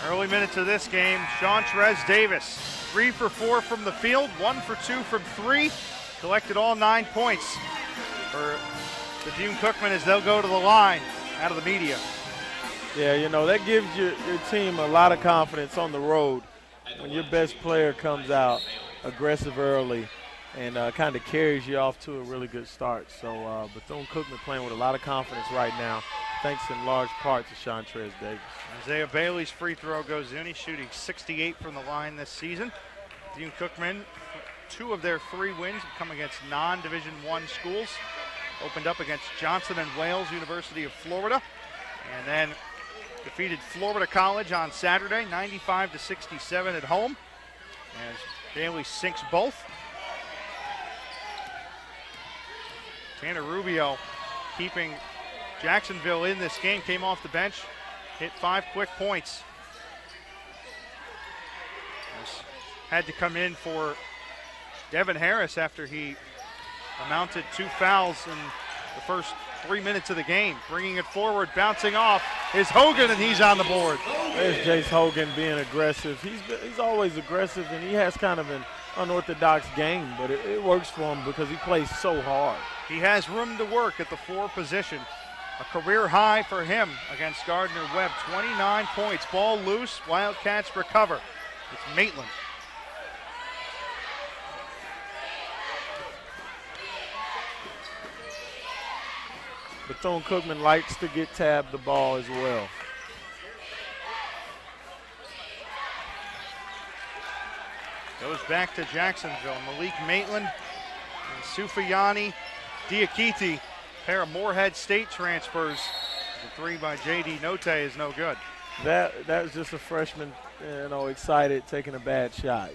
Early minutes of this game, Shawntrez Davis, 3 for 4 from the field, 1 for 2 from 3, collected all 9 points for the Bethune-Cookman as they'll go to the line out of the media. Yeah, you know, that gives your team a lot of confidence on the road when your best player comes out aggressive early and kind of carries you off to a really good start. So Bethune-Cookman playing with a lot of confidence right now, thanks in large part to Shawntrez Davis. Isaiah Bailey's free throw goes in. He's shooting 68 from the line this season. Bethune-Cookman, 2 of their 3 wins have come against non-Division I schools. Opened up against Johnson and Wales, University of Florida, and then defeated Florida College on Saturday, 95-67 at home, as Bailey sinks both. Tanner Rubio keeping Jacksonville in this game, came off the bench, hit 5 quick points. Had to come in for Devin Harris after he amounted 2 fouls in the first 3 minutes of the game. Bringing it forward, bouncing off is Hogan, and he's on the board. There's Jace Hogan being aggressive. He's always aggressive, and he has kind of an unorthodox game, but it works for him because he plays so hard. He has room to work at the 4 position. A career high for him against Gardner-Webb, 29 points. Ball loose, Wildcats recover. It's Maitland. Bethune-Cookman likes to get tabbed the ball as well. Goes back to Jacksonville. Malik Maitland and Sufiyani Diakite, pair of Moorhead State transfers. The 3 by J.D. Note is no good. That was just a freshman, excited, taking a bad shot.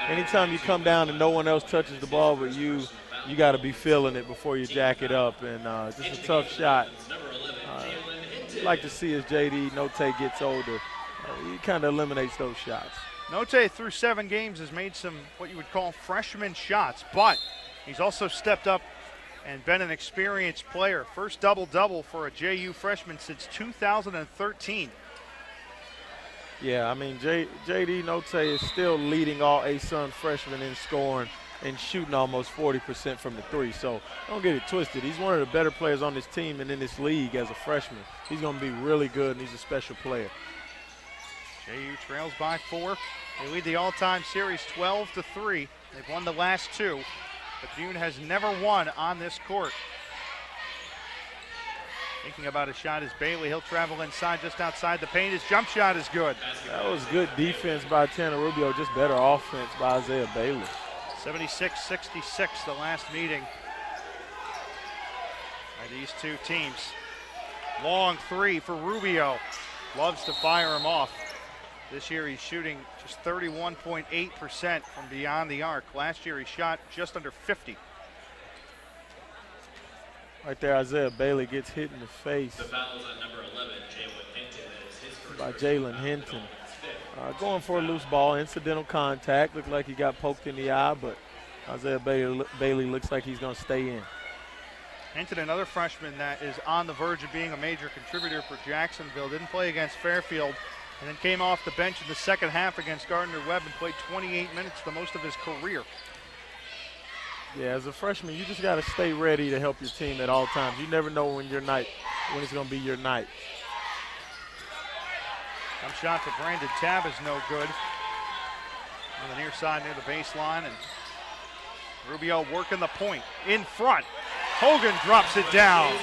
Anytime you come down and no one else touches the ball but you got to be feeling it before you jack it up, and just a tough shot. Like to see as J.D. Note gets older, he kind of eliminates those shots. Note through 7 games has made some what you would call freshman shots, but he's also stepped up and been an experienced player. First double-double for a JU freshman since 2013. Yeah, I mean, J.D. Note is still leading all ASUN freshmen in scoring and shooting almost 40% from the 3. So don't get it twisted. He's one of the better players on this team and in this league as a freshman. He's going to be really good, and he's a special player. JU trails by 4. They lead the all-time series 12-3. They've won the last 2. Bethune has never won on this court. Thinking about a shot is Bailey. He'll travel inside just outside the paint. His jump shot is good. That was good defense by Tanner Rubio, just better offense by Isaiah Bailey. 76-66, the last meeting by these 2 teams. Long 3 for Rubio. Loves to fire him off. This year he's shooting just 31.8% from beyond the arc. Last year he shot just under 50. Right there, Isaiah Bailey gets hit in the face by Jalen Hinton. Going for a loose ball, incidental contact. Looked like he got poked in the eye, but Isaiah Bailey looks like he's going to stay in. Hinton, another freshman that is on the verge of being a major contributor for Jacksonville. Didn't play against Fairfield, and then came off the bench in the second half against Gardner-Webb and played 28 minutes, the most of his career. Yeah, as a freshman, you just got to stay ready to help your team at all times. You never know when it's going to be your night. Jump shot for Brandon Tabb is no good. On the near side near the baseline, and Rubio working the point in front. Hogan drops it down.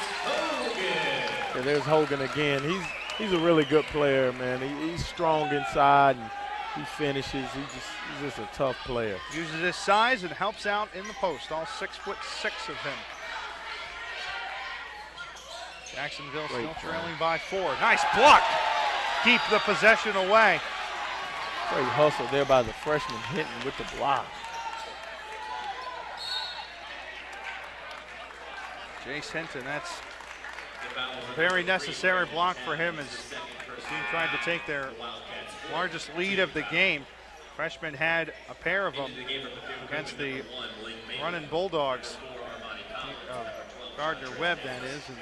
Yeah, there's Hogan again. He's a really good player, man. He's strong inside, and he finishes. He's just a tough player. Uses his size and helps out in the post. All 6'6" of him. Jacksonville still trailing by 4. Nice block. Keep the possession away. Great hustle there by the freshman Hinton with the block. Jace Hinton, that's a very necessary block for him as the team tried to take their largest lead of the game. Freshman had a pair of them against the running Bulldogs. Gardner-Webb, that is, and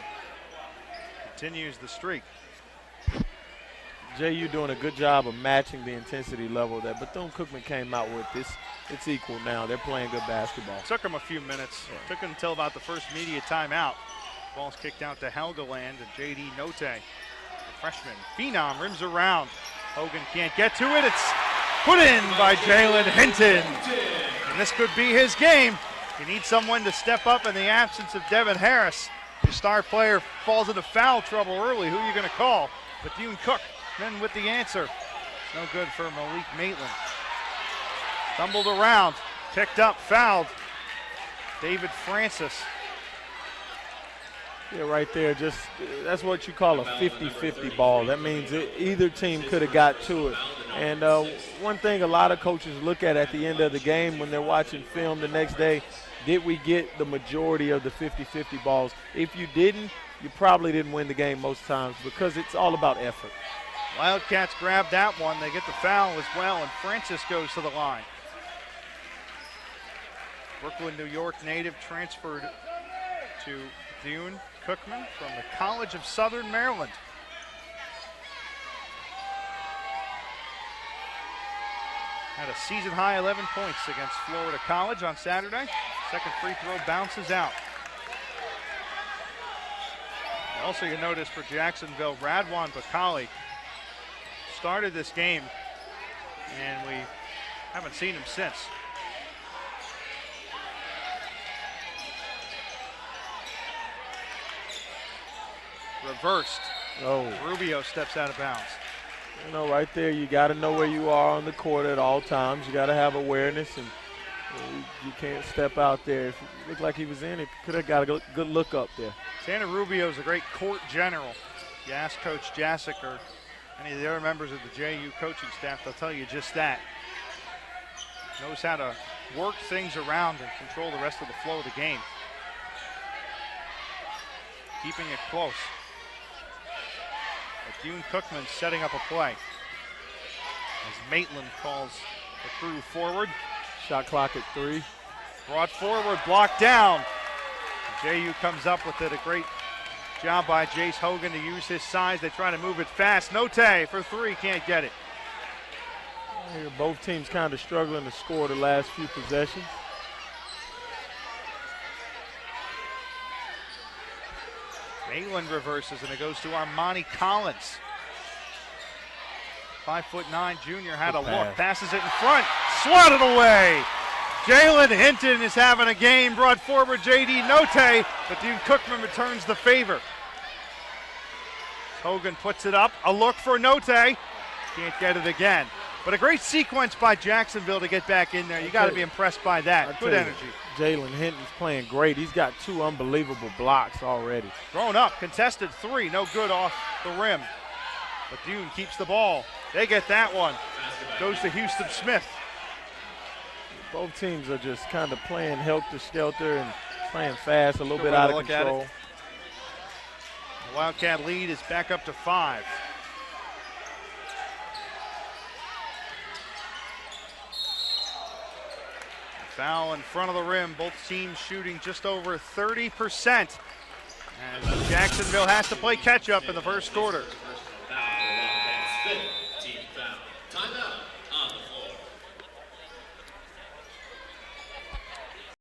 continues the streak. JU doing a good job of matching the intensity level that Bethune-Cookman came out with. It's equal now. They're playing good basketball. Took them a few minutes. Yeah. Took them until about the first media timeout. Ball's kicked out to Helgeland and J.D. Note, the freshman. Phenom rims around. Hogan can't get to it. It's put in by Jalen Hinton. And this could be his game. You need someone to step up in the absence of Devin Harris. Your star player falls into foul trouble early. Who are you going to call? Bethune-Cookman with the answer. No good for Malik Maitland. Stumbled around, picked up, fouled. David Francis. Yeah, right there, that's what you call a 50-50 ball. That means either team could have got to it. And one thing a lot of coaches look at the end of the game when they're watching film the next day, did we get the majority of the 50-50 balls? If you didn't, you probably didn't win the game most times because it's all about effort. Wildcats grab that one. They get the foul as well, and Francis goes to the line. Brooklyn, New York native, transferred to Bethune-Cookman from the College of Southern Maryland. Had a season-high 11 points against Florida College on Saturday. Second free throw bounces out. Also, you notice for Jacksonville, Radwan Bakali started this game, and we haven't seen him since. Reversed. Oh. Rubio steps out of bounds. You know, right there, you got to know where you are on the court at all times. You got to have awareness, and you can't step out there. If it looked like he was in, it could have got a good look up there. Tanner Rubio is a great court general. You ask Coach Jasic or any of the other members of the JU coaching staff, they'll tell you just that. Knows how to work things around and control the rest of the flow of the game. Keeping it close. Bethune-Cookman setting up a play. As Maitland calls the crew forward. Shot clock at 3. Brought forward, blocked down. JU comes up with it. A great job by Jace Hogan to use his size. They try to move it fast. Note for 3, can't get it. Here, both teams kind of struggling to score the last few possessions. Maitland reverses, and it goes to Armani Collins. 5'9" junior had a look, passes it in front, swatted away. Jalen Hinton is having a game, brought forward J.D. Note, but Bethune-Cookman returns the favor. Hogan puts it up, a look for Note, can't get it again. But a great sequence by Jacksonville to get back in there. You got to be impressed by that. Good energy. Jalen Hinton's playing great. He's got 2 unbelievable blocks already. Thrown up, contested 3, no good off the rim. Bethune keeps the ball. They get that one. Goes to Houston Smith. Both teams are just kind of playing helter-skelter and playing fast, a little bit out of control. The Wildcat lead is back up to 5. Foul in front of the rim. Both teams shooting just over 30%. As Jacksonville has to play catch-up in the first quarter.